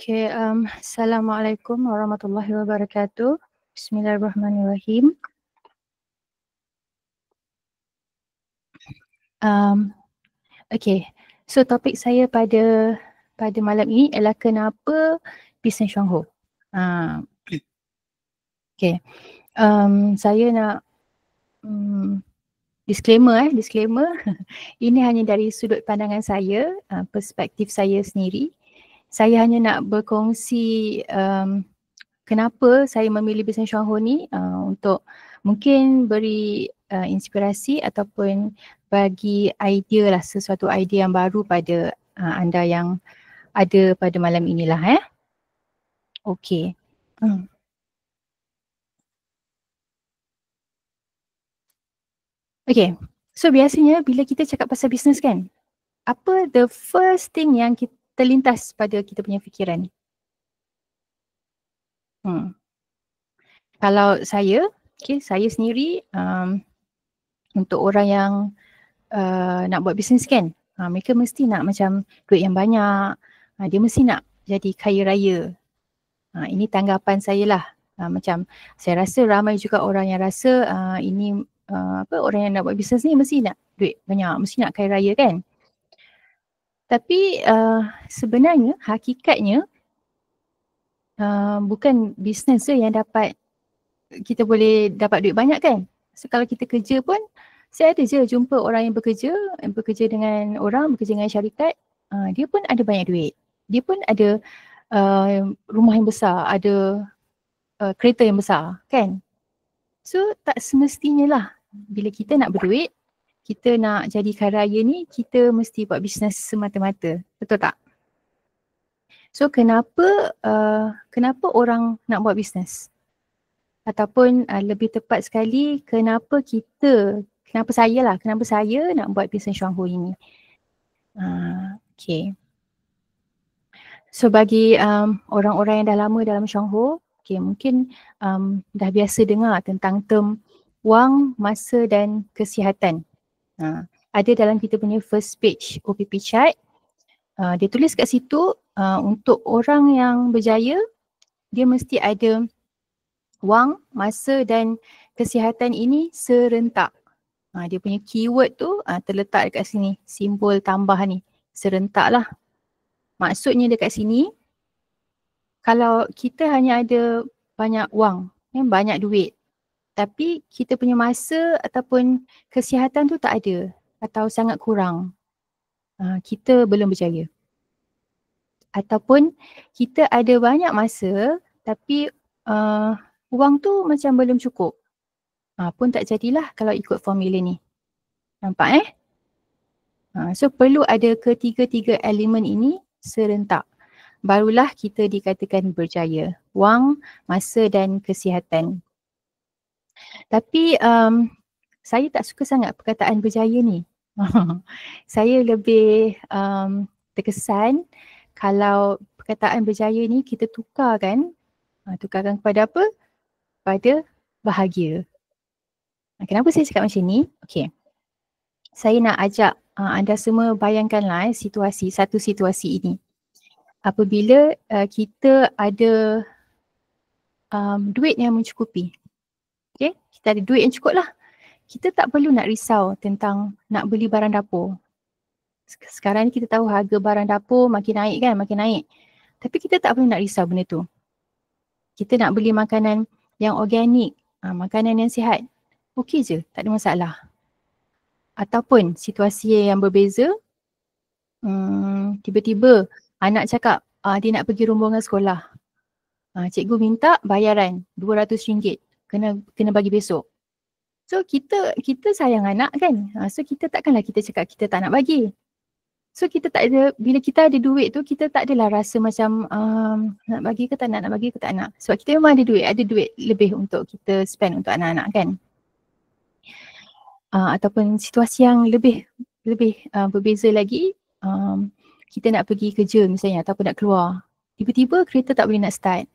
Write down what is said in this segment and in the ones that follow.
Okay, Assalamualaikum warahmatullahi wabarakatuh. Bismillahirrahmanirrahim. Okay, so topik saya pada malam ini ialah kenapa bisnes Shangho. Okay, saya nak disclaimer. Ini hanya dari sudut pandangan saya, perspektif saya sendiri. Saya hanya nak berkongsi kenapa saya memilih bisnes Shangho ni untuk mungkin beri inspirasi ataupun bagi idea lah, sesuatu idea yang baru pada anda yang ada pada malam inilah. Okay. Okay, so biasanya bila kita cakap pasal bisnes kan, apa the first thing yang kita terlintas pada kita punya fikiran? Kalau saya, saya sendiri untuk orang yang nak buat bisnes kan, mereka mesti nak macam duit yang banyak, dia mesti nak jadi kaya raya. Ini tanggapan saya lah. Macam saya rasa ramai juga orang yang rasa ini orang yang nak buat bisnes ni mesti nak duit banyak, mesti nak kaya raya kan. Tapi sebenarnya hakikatnya bukan bisnes je yang dapat kita boleh dapat duit banyak kan. So kalau kita kerja pun, saya ada je jumpa orang yang bekerja dengan orang, bekerja dengan syarikat, dia pun ada banyak duit. Dia pun ada rumah yang besar, ada kereta yang besar kan. So tak semestinya lah bila kita nak berduit, kita nak jadi kaya raya ni, kita mesti buat bisnes semata-mata. Betul tak? So kenapa orang nak buat bisnes? Ataupun lebih tepat sekali, kenapa saya nak buat bisnes Shangho ini. Okay. So bagi orang-orang yang dah lama dalam Shangho, mungkin dah biasa dengar tentang term wang, masa dan kesihatan. Ada dalam kita punya first page OPP chart. Dia tulis kat situ untuk orang yang berjaya, dia mesti ada wang, masa dan kesihatan ini serentak. Dia punya keyword tu terletak dekat sini, simbol tambah ni, serentak lah. Maksudnya dekat sini, kalau kita hanya ada banyak wang, banyak duit, tapi kita punya masa ataupun kesihatan tu tak ada atau sangat kurang, kita belum berjaya. Ataupun kita ada banyak masa tapi wang tu macam belum cukup, pun tak jadilah kalau ikut formula ni. Nampak so perlu ada ketiga-tiga elemen ini serentak. Barulah kita dikatakan berjaya. Wang, masa dan kesihatan. Tapi saya tak suka sangat perkataan berjaya ni. Saya lebih terkesan kalau perkataan berjaya ni kita tukarkan kepada apa? Pada bahagia. Kenapa saya cakap macam ni? Okay. Saya nak ajak anda semua bayangkanlah satu situasi ini. Apabila kita ada duit yang mencukupi. Okay, kita ada duit yang cukup lah. Kita tak perlu nak risau tentang nak beli barang dapur. Sekarang ni kita tahu harga barang dapur makin naik kan, makin naik. Tapi kita tak perlu nak risau benda tu. Kita nak beli makanan yang organik, makanan yang sihat. Okey je, tak ada masalah. Ataupun situasi yang berbeza, tiba-tiba anak cakap dia nak pergi rombongan sekolah. Cikgu minta bayaran RM200, kena bagi besok. So kita sayang anak kan. So kita takkanlah kita cakap kita tak nak bagi. So kita tak ada, bila kita ada duit tu kita tak adalah rasa macam nak bagi ke tak nak bagi ke tak nak. Sebab kita memang ada duit lebih untuk kita spend untuk anak-anak kan. Ataupun situasi yang lebih berbeza lagi, kita nak pergi kerja misalnya ataupun nak keluar. Tiba-tiba kereta tak boleh nak start.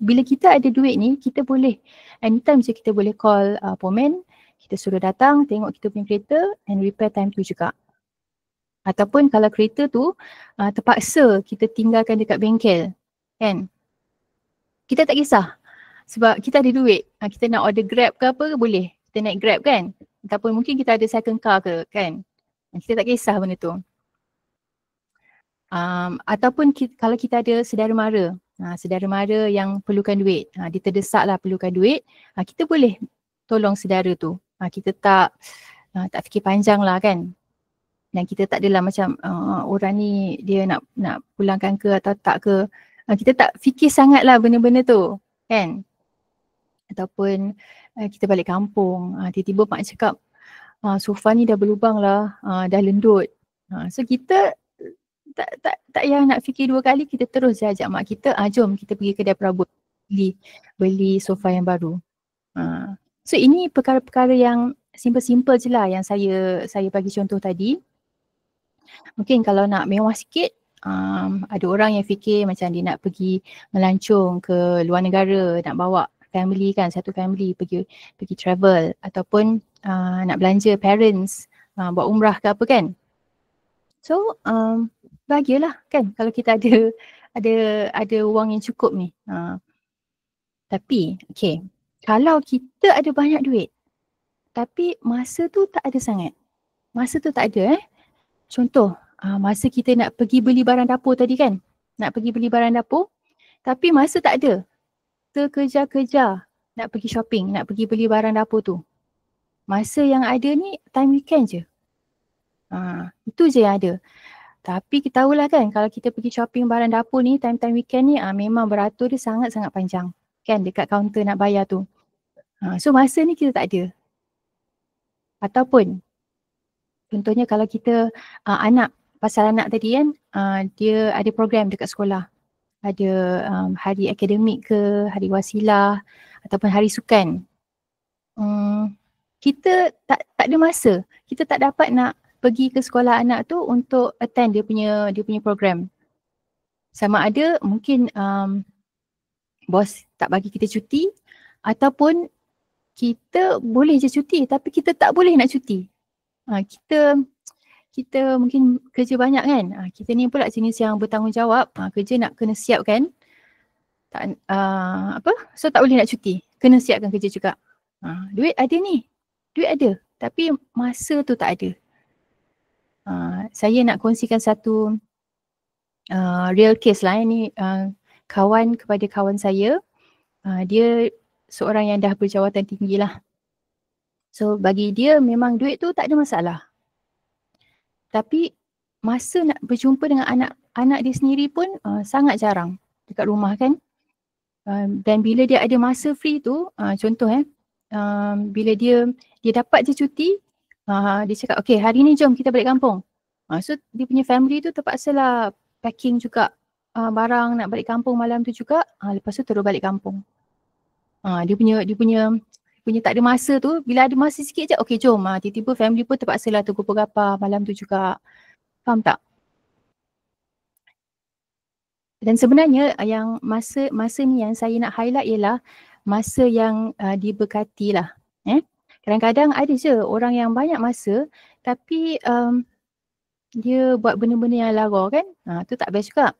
Bila kita ada duit ni, kita boleh anytime je kita boleh call Pomen, kita suruh datang tengok kita punya kereta and repair time tu juga. Ataupun kalau kereta tu terpaksa kita tinggalkan dekat bengkel, kan? Kita tak kisah sebab kita ada duit. Kita nak order Grab ke apa ke boleh. Kita naik Grab kan? Ataupun mungkin kita ada second car ke kan? Kita tak kisah benda tu. Ataupun kalau kita ada saudara mara. Saudara mara yang perlukan duit. Dia terdesak lah perlukan duit. Kita boleh tolong saudara tu. Kita tak fikir panjang lah kan? Dan kita tak adalah macam orang ni dia nak pulangkan ke atau tak ke. Kita tak fikir sangat lah benda-benda tu kan. Ataupun kita balik kampung, tiba-tiba mak cakap sofa ni dah berlubang lah, dah lendut. So kita tak payah nak fikir dua kali, kita terus je ajak mak kita, jom kita pergi kedai perabot beli sofa yang baru. So ini perkara-perkara yang simple-simple je lah yang saya bagi contoh tadi. Mungkin kalau nak mewah sikit, ada orang yang fikir macam dia nak pergi melancong ke luar negara, nak bawa family kan, satu family pergi travel, ataupun nak belanja parents, buat umrah ke apa kan. So bahagialah kan kalau kita ada wang yang cukup ni. Tapi kalau kita ada banyak duit tapi masa tu tak ada sangat. Masa tu tak ada Contoh, masa kita nak pergi beli barang dapur tadi kan. Nak pergi beli barang dapur tapi masa tak ada. Terkejar-kejar nak pergi shopping, nak pergi beli barang dapur tu. Masa yang ada ni time weekend je. Itu je yang ada. Tapi kita tahulah kan kalau kita pergi shopping barang dapur ni time weekend ni memang beratur dia sangat-sangat panjang. Kan dekat kaunter nak bayar tu. So masa ni kita tak ada. Ataupun contohnya kalau kita pasal anak tadi kan, dia ada program dekat sekolah. Ada hari akademik ke, hari wasilah ataupun hari sukan. Kita tak ada masa. Kita tak dapat nak pergi ke sekolah anak tu untuk attend dia punya program. Sama ada mungkin bos tak bagi kita cuti ataupun kita boleh je cuti tapi kita tak boleh nak cuti. Kita mungkin kerja banyak kan. Kita ni pula jenis yang bertanggungjawab. Kerja nak kena siapkan. So tak boleh nak cuti. Kena siapkan kerja juga. Duit ada ni. Duit ada. Tapi masa tu tak ada. Saya nak kongsikan satu real case lah. Ini kawan kepada kawan saya. Dia seorang yang dah berjawatan tinggi lah. So bagi dia memang duit tu tak ada masalah. Tapi masa nak berjumpa dengan anak dia sendiri pun sangat jarang dekat rumah kan. Dan bila dia ada masa free tu, contoh bila dia dapat je cuti, dia cakap okay hari ni jom kita balik kampung. So dia punya family tu terpaksalah packing juga barang nak balik kampung malam tu juga, lepas tu terus balik kampung. Dia punya tak ada masa tu, bila ada masa sikit je, okay jom. Tiba-tiba family pun terpaksalah tunggu pegapa malam tu juga. Faham tak? Dan sebenarnya yang masa ni yang saya nak highlight ialah masa yang diberkati lah. Kadang-kadang ada je orang yang banyak masa tapi dia buat benda-benda yang lara kan. Tu tak best juga.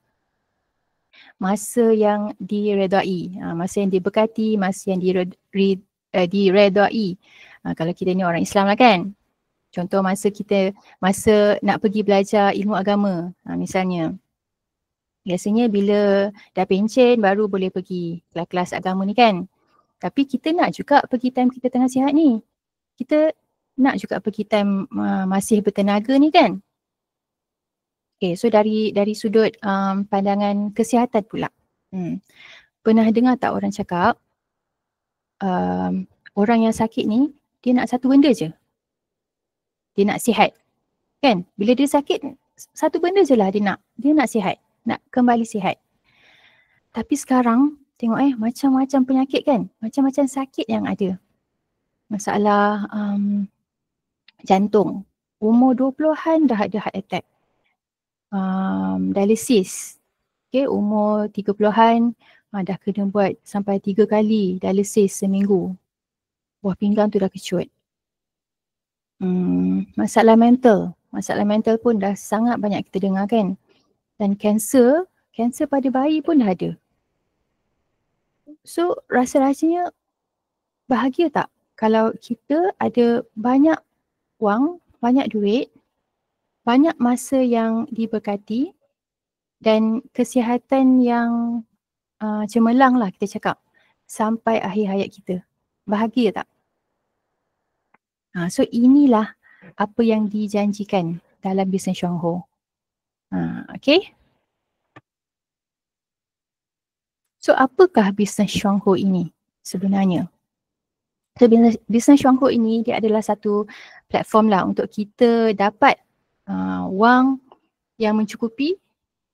Masa yang diredai, masa yang diberkati, masa yang diredai. Kalau kita ni orang Islam lah kan. Contoh masa nak pergi belajar ilmu agama misalnya. Biasanya bila dah pencen baru boleh pergi kelas-kelas agama ni kan. Tapi kita nak juga pergi time kita tengah sihat ni. Kita nak juga pergi time masih bertenaga ni kan. Okay, so dari sudut pandangan kesihatan pula. Pernah dengar tak orang cakap orang yang sakit ni dia nak satu benda je. Dia nak sihat. Kan? Bila dia sakit satu benda je lah dia nak sihat. Nak kembali sihat. Tapi sekarang tengok macam-macam penyakit kan. Macam-macam sakit yang ada. Masalah jantung. Umur 20-an dah ada heart attack. Dialisis. Okay, umur 30-an dah kena buat sampai 3 kali dialisis seminggu. Buah pinggang tu dah kecut. Masalah mental. Masalah mental pun dah sangat banyak kita dengar kan. Dan kanser pada bayi pun dah ada. So rasa-rasanya bahagia tak kalau kita ada banyak wang, banyak duit, banyak masa yang diberkati dan kesihatan yang cemerlang lah kita cakap sampai akhir hayat kita. Bahagia tak? So inilah apa yang dijanjikan dalam bisnes Chuang Ho. Okay. So apakah bisnes Chuang Ho ini sebenarnya? So bisnes Chuang Ho ini dia adalah satu platform lah untuk kita dapat wang yang mencukupi,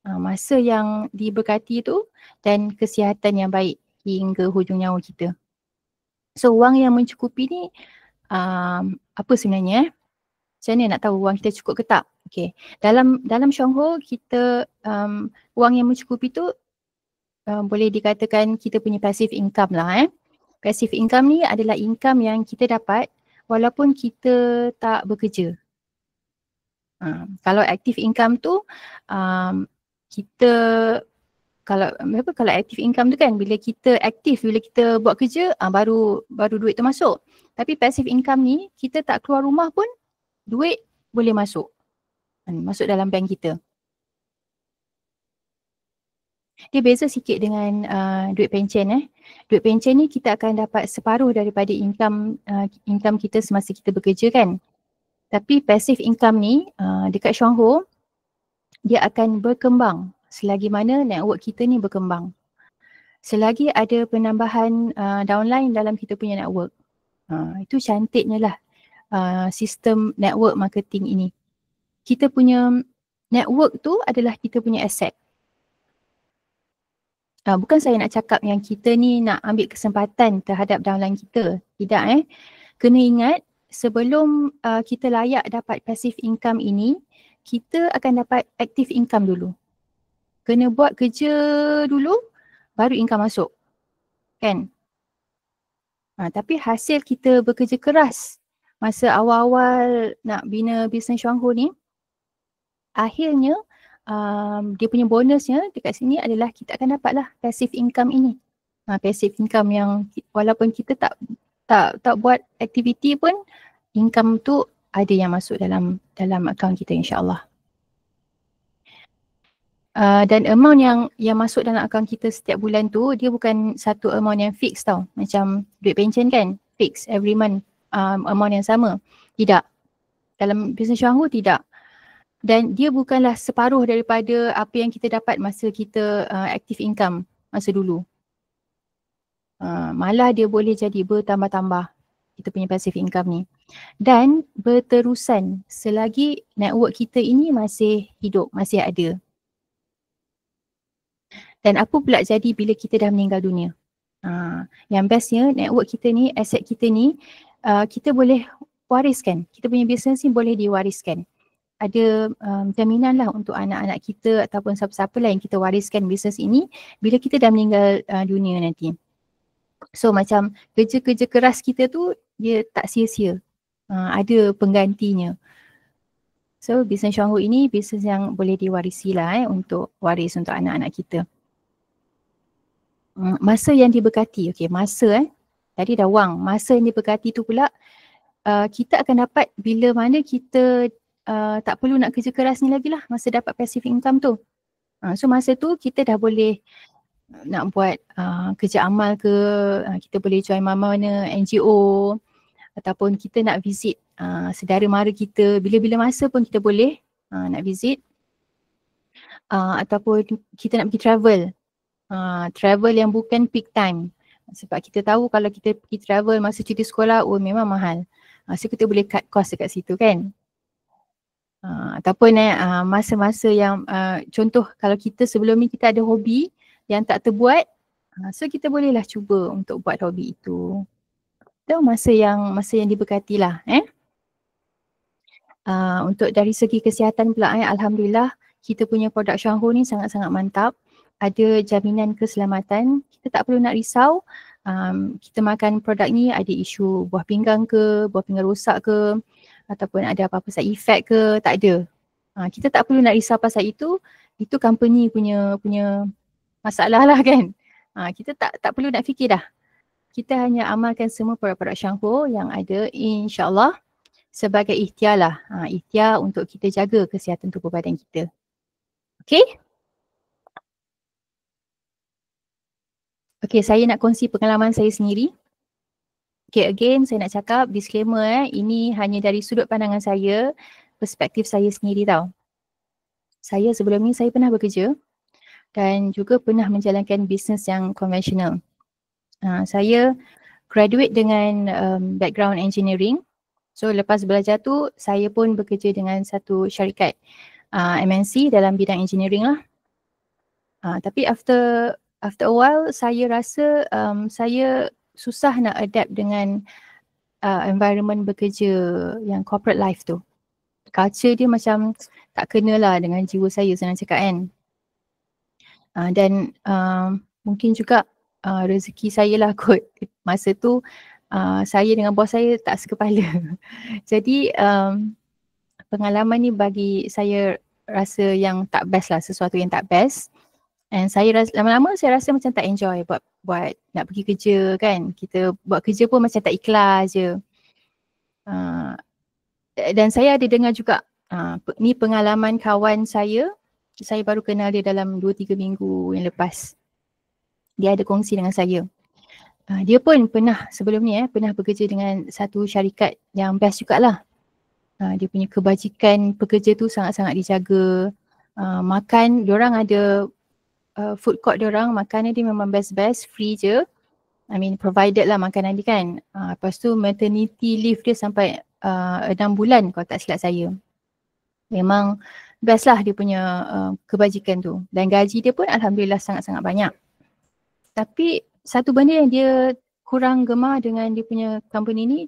masa yang diberkati tu dan kesihatan yang baik hingga hujung nyawa kita. So wang yang mencukupi ni apa sebenarnya? Macam mana nak tahu wang kita cukup ke tak? Okay. Dalam Chuang Ho kita wang yang mencukupi tu boleh dikatakan kita punya passive income lah. Passive income ni adalah income yang kita dapat walaupun kita tak bekerja. Kalau active income tu kita kalau active income tu kan bila kita aktif, bila kita buat kerja baru duit tu masuk. Tapi passive income ni kita tak keluar rumah pun duit boleh masuk. Masuk dalam bank kita. Dia beza sikit dengan duit pencen. Duit pencen ni kita akan dapat separuh daripada income kita semasa kita bekerja kan. Tapi passive income ni dekat Chuang Ho dia akan berkembang selagi mana network kita ni berkembang. Selagi ada penambahan downline dalam kita punya network. Itu cantiknya lah sistem network marketing ini. Kita punya network tu adalah kita punya asset. Bukan saya nak cakap yang kita ni nak ambil kesempatan terhadap downline kita. Tidak Kena ingat sebelum kita layak dapat passive income ini, kita akan dapat active income dulu. Kena buat kerja dulu, baru income masuk. Kan? Tapi hasil kita bekerja keras masa awal-awal nak bina bisnes Chuang Ho ni, akhirnya dia punya bonusnya dekat sini adalah kita akan dapatlah passive income ini. Passive income yang walaupun kita tak buat aktiviti pun income tu ada yang masuk dalam akaun kita insya-Allah. Dan amount yang masuk dalam akaun kita setiap bulan tu dia bukan satu amount yang fix tau. Macam duit pencen kan fix every month amount yang sama. Tidak. Dalam bisnes Chuang Ho tidak. Dan dia bukanlah separuh daripada apa yang kita dapat masa kita active income masa dulu. Malah dia boleh jadi bertambah-tambah kita punya passive income ni. Dan berterusan selagi network kita ini masih hidup, masih ada. Dan apa pula jadi bila kita dah meninggal dunia? Yang bestnya network kita ni, aset kita ni, kita boleh wariskan. Kita punya bisnes ni boleh diwariskan. Ada jaminan lah untuk anak-anak kita ataupun siapa-siapa lah yang kita wariskan bisnes ini bila kita dah meninggal dunia nanti. So macam kerja-kerja keras kita tu dia tak sia-sia. Ada penggantinya. So bisnes Chuang Ho ini bisnes yang boleh diwarisi lah untuk waris untuk anak-anak kita. Masa yang diberkati, okay, masa tadi dah wang, masa yang diberkati tu pula kita akan dapat bila mana kita tak perlu nak kerja keras ni lagi lah masa dapat passive income tu. So masa tu kita dah boleh nak buat kerja amal ke, kita boleh join mana-mana NGO ataupun kita nak visit saudara mara kita, bila-bila masa pun kita boleh nak visit ataupun kita nak pergi travel yang bukan peak time. Sebab kita tahu kalau kita pergi travel masa cuti sekolah, memang mahal. So kita boleh cut cost dekat situ kan. Ataupun masa-masa yang contoh kalau kita sebelum ni kita ada hobi yang tak terbuat, so kita bolehlah cuba untuk buat hobi itu. Itu masa yang diberkati lah. Untuk dari segi kesihatan pula, alhamdulillah kita punya produk Chuang Ho ni sangat-sangat mantap. Ada jaminan keselamatan, kita tak perlu nak risau. Kita makan produk ni ada isu buah pinggang ke, buah pinggang rosak ke, ataupun ada apa-apa side effect ke, tak ada. Kita tak perlu nak risau pasal itu company punya masalah lah kan. Kita tak perlu nak fikir dah. Kita hanya amalkan semua produk-produk Shangho yang ada, insyaAllah sebagai ikhtiar lah. Ikhtiar untuk kita jaga kesihatan tubuh badan kita. Okay? Okay, saya nak kongsi pengalaman saya sendiri. Okay, again saya nak cakap disclaimer ini hanya dari sudut pandangan saya, perspektif saya sendiri tau. Saya sebelum ni saya pernah bekerja dan juga pernah menjalankan bisnes yang konvensional. Saya graduate dengan background engineering. So lepas belajar tu saya pun bekerja dengan satu syarikat MNC dalam bidang engineering lah. Tapi after a while saya rasa saya susah nak adapt dengan environment bekerja yang corporate life tu. Culture dia macam tak kena lah dengan jiwa saya, senang cakap kan. Dan mungkin juga rezeki saya lah kot. Masa tu saya dengan bos saya tak sekepala. Jadi pengalaman ni bagi saya rasa yang tak best lah, sesuatu yang tak best. And saya lama-lama saya rasa macam tak enjoy buat nak pergi kerja kan. Kita buat kerja pun macam tak ikhlas je. Dan saya ada dengar juga ni pengalaman kawan saya baru kenal dia dalam 2-3 minggu yang lepas. Dia ada kongsi dengan saya. Dia pun pernah sebelum ni pernah bekerja dengan satu syarikat yang best jugalah. Dia punya kebajikan pekerja tu sangat-sangat dijaga. Makan, diorang ada food court diorang, makanan dia memang best-best, free je. I mean provided lah makanan dia kan. Lepas tu maternity leave dia sampai 6 bulan kalau tak silap saya. Memang best lah dia punya kebajikan tu. Dan gaji dia pun alhamdulillah sangat-sangat banyak. Tapi satu benda yang dia kurang gemar dengan dia punya company ni,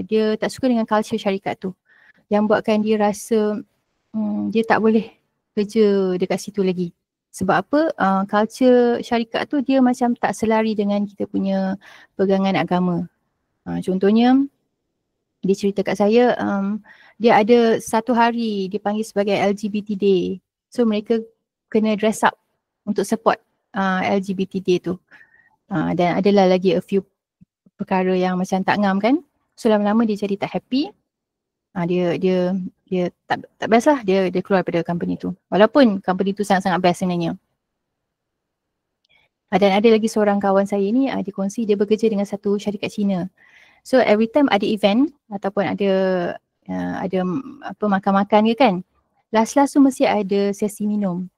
dia tak suka dengan culture syarikat tu. Yang buatkan dia rasa dia tak boleh kerja dekat situ lagi. Sebab apa? Culture syarikat tu dia macam tak selari dengan kita punya pegangan agama. Contohnya, dia cerita kat saya, dia ada satu hari dipanggil sebagai LGBT Day. So mereka kena dress up untuk support LGBT Day tu. Dan adalah lagi a few perkara yang macam tak ngam kan. So lama-lama dia jadi tak happy. Dia tak best lah, dia keluar daripada company tu. Walaupun company tu sangat-sangat best sebenarnya. Dan ada lagi seorang kawan saya ni, dia kongsi dia bekerja dengan satu syarikat Cina. So every time ada event ataupun ada apa makan-makan ke kan, last tu mesti ada sesi minum.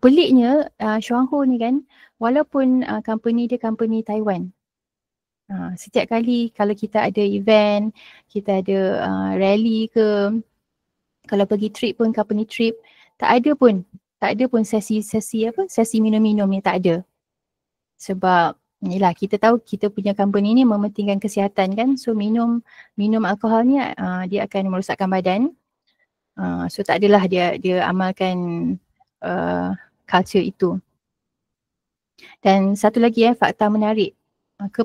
Peliknya Shangho ni kan, walaupun company dia company Taiwan, setiap kali kalau kita ada event, kita ada rally ke, kalau pergi trip pun company trip, tak ada pun sesi minum-minum ni, tak ada. Sebab yelah, kita tahu kita punya company ni mementingkan kesihatan kan. So minum alkohol ni dia akan merosakkan badan. So tak adalah dia amalkan culture itu. Dan satu lagi fakta menarik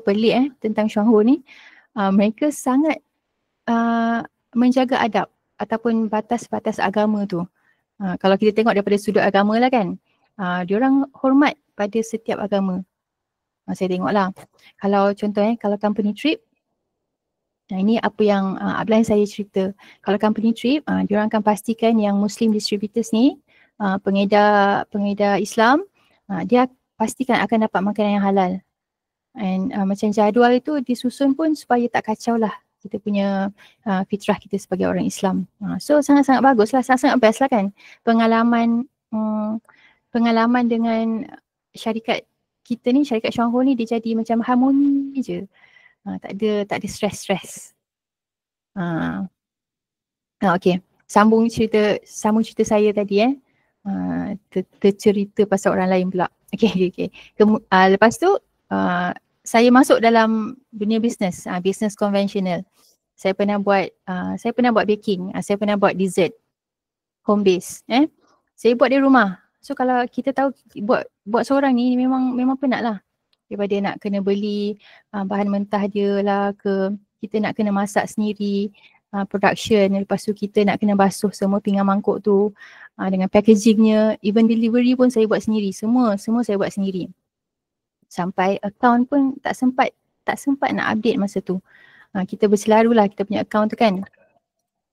pelik tentang Shangho ni, mereka sangat menjaga adab ataupun batas-batas agama tu. Kalau kita tengok daripada sudut agama lah kan, diorang hormat pada setiap agama. Saya tengoklah, kalau contoh kalau company trip, ini apa yang upline saya cerita. Kalau company trip, diorang akan pastikan yang Muslim distributors ni, pengedar Islam, dia pastikan akan dapat makanan yang halal. And macam jadual itu disusun pun supaya tak kacau lah kita punya fitrah kita sebagai orang Islam. So sangat-sangat bagus lah, sangat-sangat best lah kan. Pengalaman dengan syarikat kita ni, syarikat Shangho ni, dia jadi macam harmoni je. Tak ada stress. Okay, sambung cerita saya tadi tercerita pasal orang lain pula. Okay. Lepas tu saya masuk dalam dunia bisnes, bisnes konvensional. Saya pernah buat baking, saya pernah buat dessert home base. Saya buat di rumah. So kalau kita tahu buat seorang ni memang penat lah, daripada nak kena beli bahan mentah dia lah ke. kita nak kena masak sendiri, production, lepas tu kita nak kena basuh semua pinggan mangkuk tu dengan packagingnya, even delivery pun saya buat sendiri, semua saya buat sendiri. Sampai account pun tak sempat nak update masa tu. Kita berselarulah kita punya account tu kan.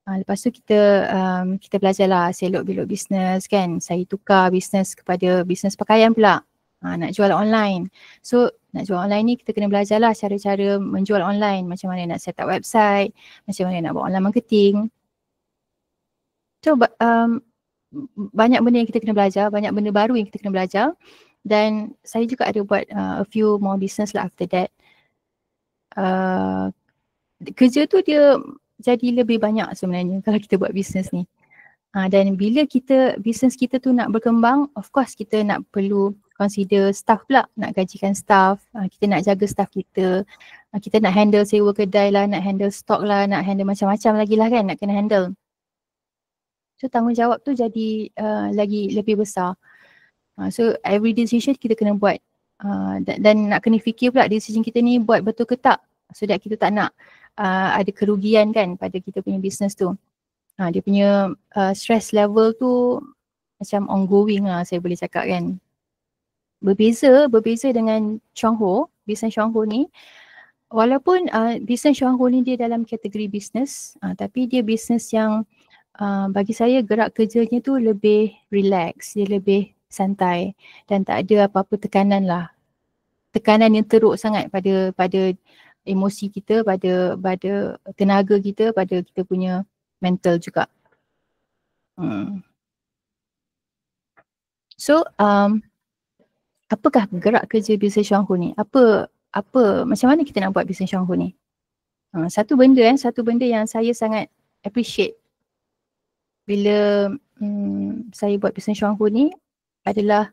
Lepas tu kita belajarlah selok belok bisnes kan. Saya tukar bisnes kepada bisnes pakaian pula. Nak jual online. So nak jual online ni kita kena belajarlah cara-cara menjual online. Macam mana nak set up website, macam mana nak buat online marketing. So banyak benda yang kita kena belajar, banyak benda baru yang kita kena belajar. Dan saya juga ada buat a few more business lah after that. Kerja tu dia jadi lebih banyak sebenarnya kalau kita buat bisnes ni. Dan bila bisnes kita tu nak berkembang, of course kita nak perlu consider staff pula, nak gajikan staff, kita nak jaga staff kita, kita nak handle sewa kedai lah, nak handle stok lah, nak handle macam-macam lagi lah kan, nak kena handle. So tanggungjawab tu jadi lagi lebih besar. So every decision kita kena buat dan nak kena fikir pula decision kita ni buat betul ke tak, so that kita tak nak ada kerugian kan pada kita punya business tu. Dia punya stress level tu macam ongoing lah saya boleh cakap kan. Berbeza dengan Chongho, bisnes Chongho ni, walaupun bisnes Chongho ni dia dalam kategori bisnes, tapi dia bisnes yang bagi saya gerak kerjanya tu lebih relax, dia lebih santai dan tak ada apa-apa tekanan lah. Tekanan yang teruk sangat pada emosi kita, pada tenaga kita, pada kita punya mental juga. So apakah gerak kerja bisnes Chongho ni? Macam mana kita nak buat bisnes Chongho ni? Satu benda yang saya sangat appreciate bila saya buat bisnes Chongho ni adalah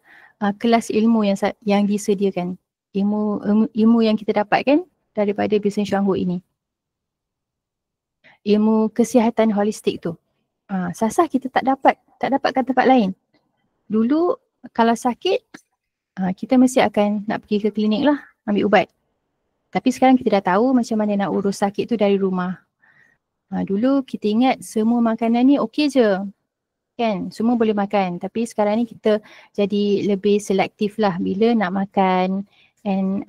kelas ilmu yang disediakan. Ilmu yang kita dapatkan daripada bisnes Chongho ini. Ilmu kesihatan holistik tu. Sasah kita tak dapatkan tempat lain. Dulu kalau sakit, kita mesti akan nak pergi ke klinik lah, ambil ubat. Tapi sekarang kita dah tahu macam mana nak urus sakit tu dari rumah. Dulu kita ingat semua makanan ni okey je. Kan, semua boleh makan. Tapi sekarang ni kita jadi lebih selektif lah bila nak makan. And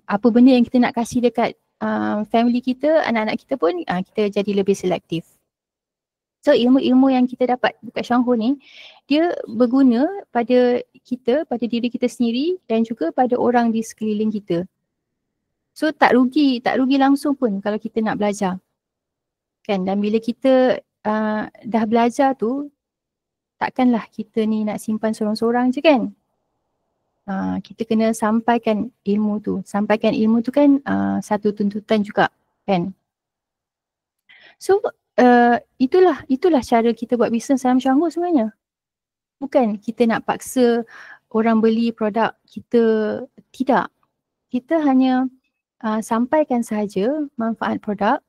apa benda yang kita nak kasih dekat family kita, anak-anak kita pun kita jadi lebih selektif. So ilmu-ilmu yang kita dapat dekat Chongho ni, dia berguna pada kita, pada diri kita sendiri dan juga pada orang di sekeliling kita. So tak rugi langsung pun kalau kita nak belajar. Kan, dan bila kita dah belajar tu, takkanlah kita ni nak simpan sorang-sorang je kan. Kita kena sampaikan ilmu tu. Sampaikan ilmu tu kan satu tuntutan juga kan. So itulah cara kita buat bisnes dalam Chongho sebenarnya. Bukan kita nak paksa orang beli produk kita, tidak. Kita hanya sampaikan sahaja manfaat produk,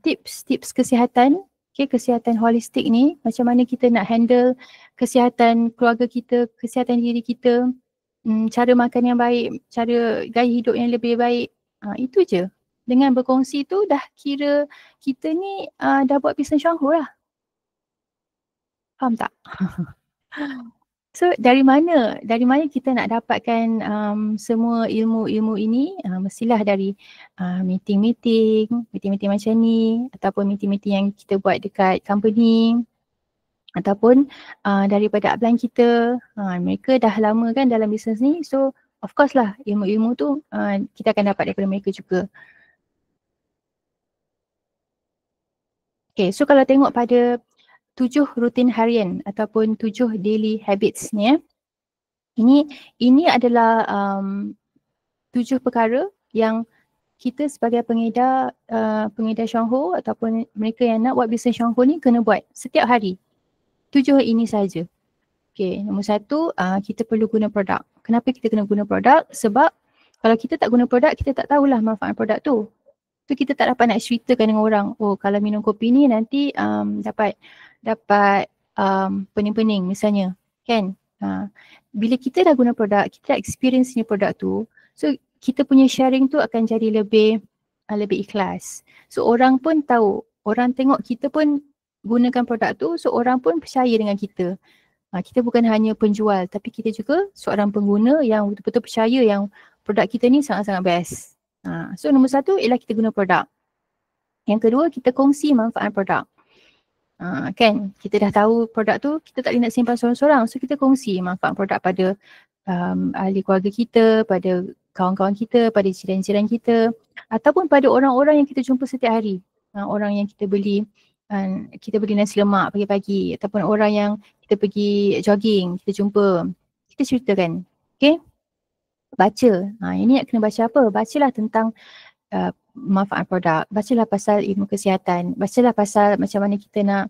tips kesihatan, kesihatan holistik ni, macam mana kita nak handle kesihatan keluarga kita, kesihatan diri kita, cara makan yang baik, cara gaya hidup yang lebih baik, itu je. Dengan berkongsi tu dah kira kita ni dah buat bisnes Chongho lah. Faham tak? So dari mana kita nak dapatkan semua ilmu-ilmu ini? Mestilah dari meeting-meeting macam ni, ataupun meeting-meeting yang kita buat dekat company, ataupun daripada upline kita. Mereka dah lama kan dalam bisnes ni, so of course lah ilmu-ilmu tu kita akan dapat daripada mereka juga. Okay, so kalau tengok pada 7 rutin harian ataupun 7 daily habits ni, ini adalah 7 perkara yang kita sebagai pengedar Chongho ataupun mereka yang nak buat bisnes Chongho ni kena buat setiap hari. 7 ini saja. Okay, nombor 1, kita perlu guna produk. Kenapa kita kena guna produk? Sebab kalau kita tak guna produk, kita tak tahulah manfaat produk tu. Tu kita tak dapat nak ceritakan dengan orang. Oh, kalau minum kopi ni nanti dapat pening-pening misalnya, kan? Bila kita dah guna produk, kita dah experience ni produk tu, so kita punya sharing tu akan jadi lebih lebih ikhlas. So orang pun tahu, orang tengok kita pun gunakan produk tu, so orang pun percaya dengan kita. Kita bukan hanya penjual tapi kita juga seorang pengguna yang betul-betul percaya yang produk kita ni sangat-sangat best. So nombor satu ialah kita guna produk. Yang kedua, kita kongsi manfaat produk. Kan, kita dah tahu produk tu, kita tak boleh nak simpan seorang-seorang. So kita kongsi manfaat produk pada ahli keluarga kita, pada kawan-kawan kita, pada jiran-jiran kita, ataupun pada orang-orang yang kita jumpa setiap hari. Orang yang kita beli nasi lemak pagi-pagi, ataupun orang yang kita pergi jogging, kita jumpa, kita ceritakan. Okay, baca. Ini nak kena baca apa? Bacalah tentang manfaat produk, bacalah pasal ilmu kesihatan, bacalah pasal macam mana kita nak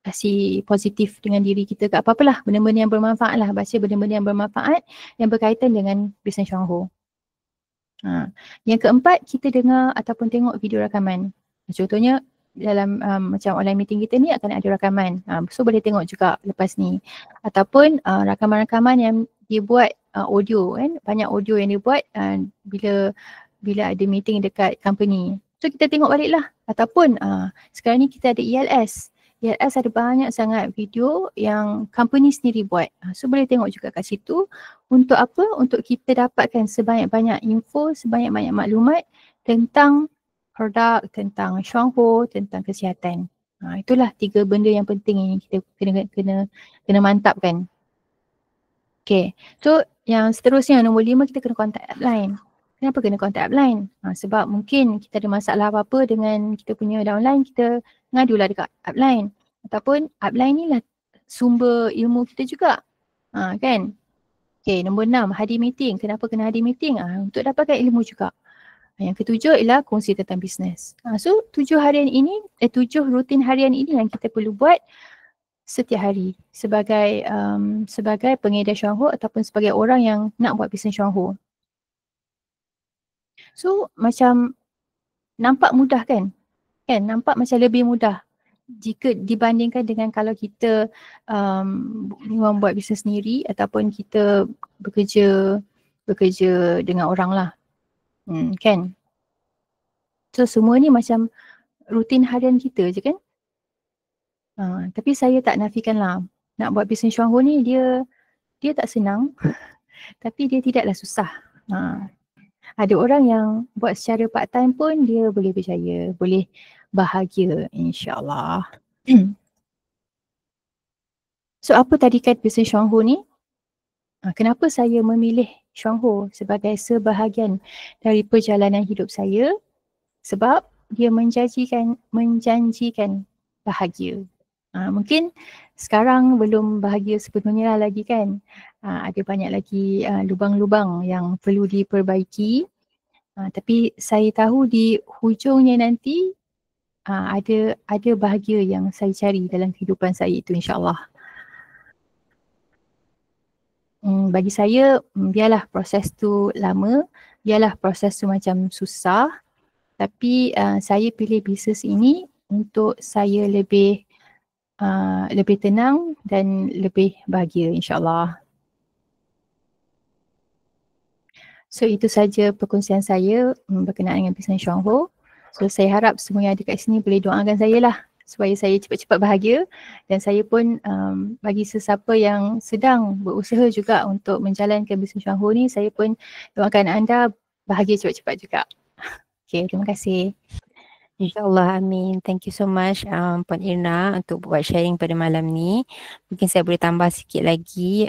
kasih positif dengan diri kita ke apa-apalah, benda-benda yang bermanfaat lah, baca benda-benda yang bermanfaat yang berkaitan dengan bisnes Syongho. Yang keempat, kita dengar ataupun tengok video rakaman. Contohnya dalam macam online meeting kita ni akan ada rakaman, so boleh tengok juga lepas ni, ataupun rakaman-rakaman yang dia buat audio kan, banyak audio yang dia buat bila ada meeting dekat company, so kita tengok balik lah. Ataupun sekarang ni kita ada ELS ada banyak sangat video yang company sendiri buat, so boleh tengok juga kat situ. Untuk apa? Untuk kita dapatkan sebanyak-banyak info, sebanyak-banyak maklumat tentang produk, tentang Syongho, tentang kesihatan. Itulah 3 benda yang penting yang kita kena mantapkan. Okay, so yang seterusnya nombor 5, kita kena contact upline. Kenapa kena contact upline? Sebab mungkin kita ada masalah apa-apa dengan kita punya downline, kita ngadulah dekat upline. Ataupun upline ni lah sumber ilmu kita juga. Kan? Okay, nombor 6, hadir meeting. Kenapa kena hadir meeting? Untuk dapatkan ilmu juga. Yang ketujuh ialah kongsi tentang bisnes. So 7 rutin harian ini yang kita perlu buat setiap hari sebagai pengedar Syongho ataupun sebagai orang yang nak buat bisnes Syongho. So macam nampak mudah kan? Nampak macam lebih mudah jika dibandingkan dengan kalau kita membuat bisnes sendiri ataupun kita bekerja dengan orang lah. Kan? So semua ni macam rutin harian kita je kan? Tapi saya tak nafikan lah, nak buat bisnes Syongho ni dia tak senang tapi dia tidaklah susah. Ada orang yang buat secara part time pun dia boleh berjaya, boleh bahagia insyaAllah. So apa tadikan bisnes Syongho ni? Kenapa saya memilih Syongho sebagai sebahagian dari perjalanan hidup saya? Sebab dia menjanjikan bahagia. Mungkin sekarang belum bahagia sepenuhnya lagi kan. Ada banyak lagi lubang-lubang yang perlu diperbaiki. Tapi saya tahu di hujungnya nanti ada bahagia yang saya cari dalam kehidupan saya itu insyaAllah. Bagi saya, biarlah proses tu lama, biarlah proses tu macam susah, tapi saya pilih bisnes ini untuk saya lebih tenang dan lebih bahagia insyaAllah. So itu saja perkongsian saya berkenaan dengan bisnes Syongho. So saya harap semua yang ada kat sini boleh doakan saya lah supaya saya cepat-cepat bahagia, dan saya pun bagi sesiapa yang sedang berusaha juga untuk menjalankan bisnes Syongho ni, saya pun doakan anda bahagia cepat-cepat juga. Okay, terima kasih. InsyaAllah, amin. Thank you so much Puan Irna untuk buat sharing pada malam ni. Mungkin saya boleh tambah sikit lagi.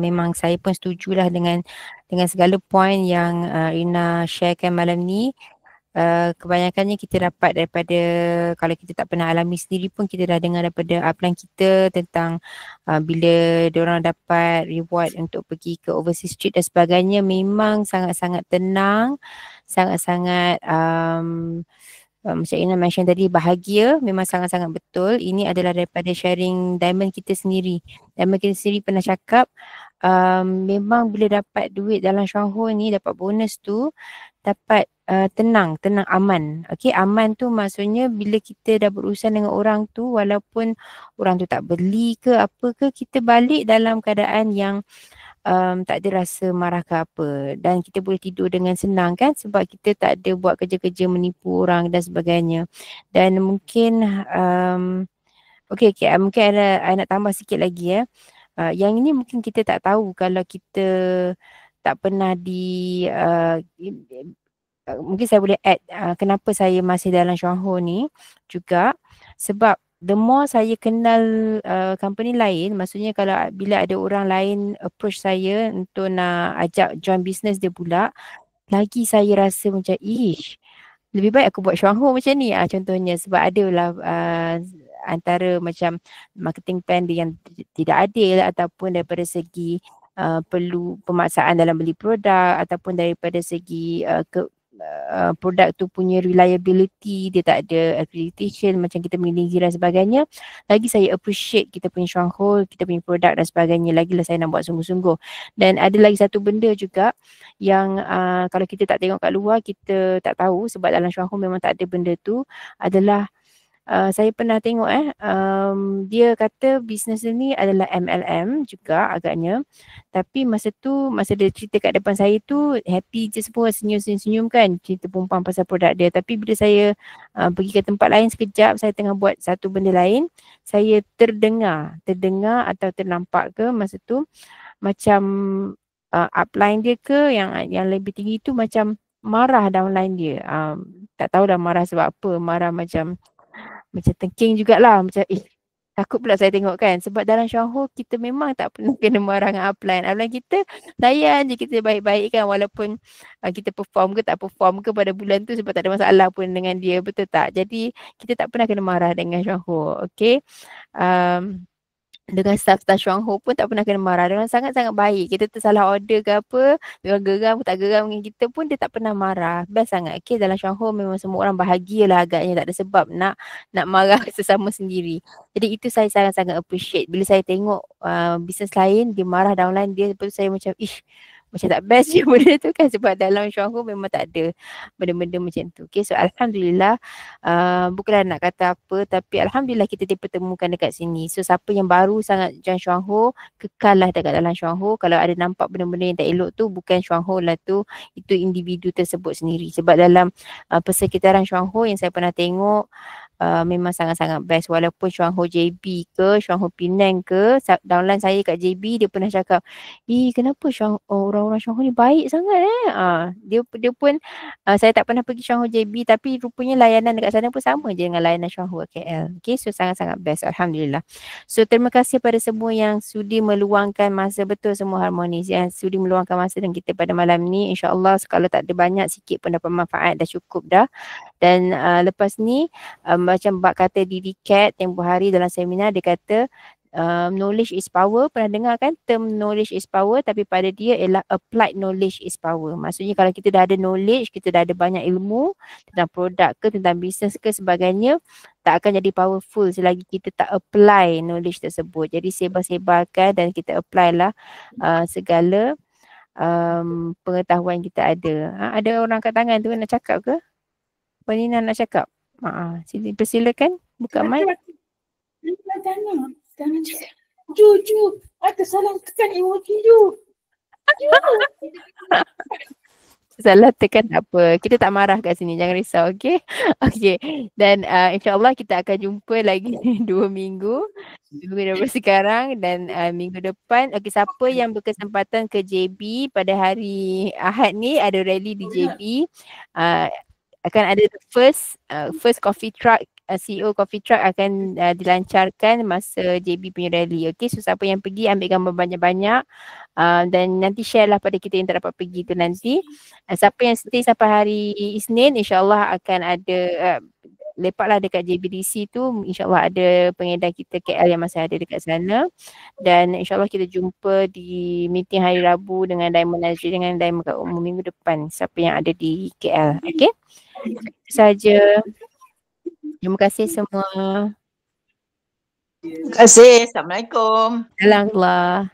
Memang saya pun setujulah dengan segala point yang Irna sharekan malam ni. Kebanyakannya kita dapat daripada, kalau kita tak pernah alami sendiri pun kita dah dengar daripada upline kita tentang bila diorang dapat reward untuk pergi ke overseas trip dan sebagainya, memang sangat-sangat tenang, sangat-sangat macam Ina mention tadi, bahagia, memang sangat-sangat betul. Ini adalah daripada sharing Diamond kita sendiri. Diamond kita sendiri pernah cakap memang bila dapat duit dalam Syongho ni, dapat bonus tu, dapat tenang, aman. Okay, aman tu maksudnya bila kita dah berurusan dengan orang tu, walaupun orang tu tak beli ke apa ke, kita balik dalam keadaan yang tak ada rasa marah ke apa, dan kita boleh tidur dengan senang kan, sebab kita tak ada buat kerja-kerja menipu orang dan sebagainya. Dan mungkin okey, mungkin I nak tambah sikit lagi yang ini mungkin kita tak tahu kalau kita tak pernah mungkin saya boleh add kenapa saya masih dalam Syuangho ni juga, sebab the more saya kenal company lain, maksudnya kalau bila ada orang lain approach saya untuk nak ajak join business dia pula, lagi saya rasa macam lebih baik aku buat Syuangho macam ni contohnya, sebab adalah antara macam marketing plan dia yang tidak adil, ataupun daripada segi perlu pemaksaan dalam beli produk, ataupun daripada segi produk tu punya reliability, dia tak ada accreditation macam kita miliki dan sebagainya. Lagi saya appreciate kita punya Syuangho, kita punya produk dan sebagainya, lagilah saya nak buat sungguh-sungguh. Dan ada lagi satu benda juga yang kalau kita tak tengok kat luar, kita tak tahu, sebab dalam Syuangho memang tak ada benda tu, adalah saya pernah tengok dia kata bisnes ni adalah MLM juga agaknya, tapi masa dia cerita kat depan saya tu happy je semua, senyum-senyum kan, cerita perempuan pasal produk dia. Tapi bila saya pergi ke tempat lain sekejap, saya tengah buat satu benda lain, saya terdengar atau ternampak ke masa tu macam upline dia ke yang lebih tinggi tu macam marah downline dia. Tak tahu dah marah sebab apa, marah macam tengking jugalah, macam takut pula saya tengok kan, sebab dalam Syuangho kita memang tak pernah kena marah dengan upline kita layan je, kita baik-baik kan, walaupun kita perform ke tak perform ke pada bulan tu, sebab tak ada masalah pun dengan dia, betul tak? Jadi kita tak pernah kena marah dengan Syuangho. Okay, dengan staff-staff Syuangho pun tak pernah kena marah. Dia orang sangat-sangat baik. Kita tersalah order ke apa, dia orang geram ke tak geram dengan kita pun, dia tak pernah marah. Best sangat. Okay, dalam Syuangho memang semua orang bahagialah agaknya, tak ada sebab nak marah sesama sendiri. Jadi itu saya sangat-sangat appreciate. Bila saya tengok bisnes lain, dia marah downline dia, lepas tu saya macam macam tak best je benda tu kan, sebab dalam Syuangho memang tak ada benda-benda macam tu. Okay, so Alhamdulillah, bukanlah nak kata apa, tapi Alhamdulillah kita dipertemukan dekat sini. So siapa yang baru sangat join Syuangho, kekallah dekat dalam Syuangho. Kalau ada nampak benda-benda yang tak elok tu, bukan Syuangho lah tu, itu individu tersebut sendiri. Sebab dalam persekitaran Syuangho yang saya pernah tengok, memang sangat-sangat best. Walaupun Syuangho JB ke, Syuangho Penang ke, downline saya kat JB, dia pernah cakap, kenapa orang-orang Syuangho ni baik sangat dia pun, saya tak pernah pergi Syuangho JB, tapi rupanya layanan dekat sana pun sama je dengan layanan Syuangho KL. Okay, so sangat-sangat best, Alhamdulillah. So terima kasih pada semua yang sudi meluangkan masa, betul semua harmonis, yang sudi meluangkan masa dengan kita pada malam ni. InsyaAllah kalau tak ada banyak, sikit pun dapat manfaat, dah cukup dah. Dan lepas ni macam Bak kata di recap tempoh hari dalam seminar, dia kata knowledge is power. Pernah dengar kan term knowledge is power? Tapi pada dia ialah applied knowledge is power. Maksudnya kalau kita dah ada knowledge, kita dah ada banyak ilmu tentang produk ke, tentang bisnes ke sebagainya, tak akan jadi powerful selagi kita tak apply knowledge tersebut. Jadi sebar-sebarkan dan kita apply lah segala pengetahuan kita ada. Ada orang kat tangan tu nak cakap ke? Puan Nina nak cakap? Sini persilakan buka mic. Jangan cakap. Ju. Ada salah tekan emoji Ju. Salah tekan tak apa. Kita tak marah kat sini. Jangan risau. Okay. Okay. Dan insyaAllah kita akan jumpa lagi 2 minggu. 2 minggu daripada sekarang dan minggu depan. Okay, siapa yang berkesempatan ke JB pada hari Ahad ni, ada rally di JB. Akan ada first coffee truck, CEO coffee truck akan dilancarkan masa JB punya rally. Okay, so siapa yang pergi ambil gambar banyak-banyak dan nanti share lah pada kita yang tak dapat pergi tu nanti. Siapa yang stay sampai hari Isnin, insyaAllah akan ada lepaklah dekat JBDC tu, insyaAllah ada pengedar kita KL yang masih ada dekat sana. Dan insyaAllah kita jumpa di meeting hari Rabu dengan Diamond Nazri, dengan Diamond kat umum minggu depan, siapa yang ada di KL. Okay, itu saja. Terima kasih semua. Terima kasih. Assalamualaikum. Salam.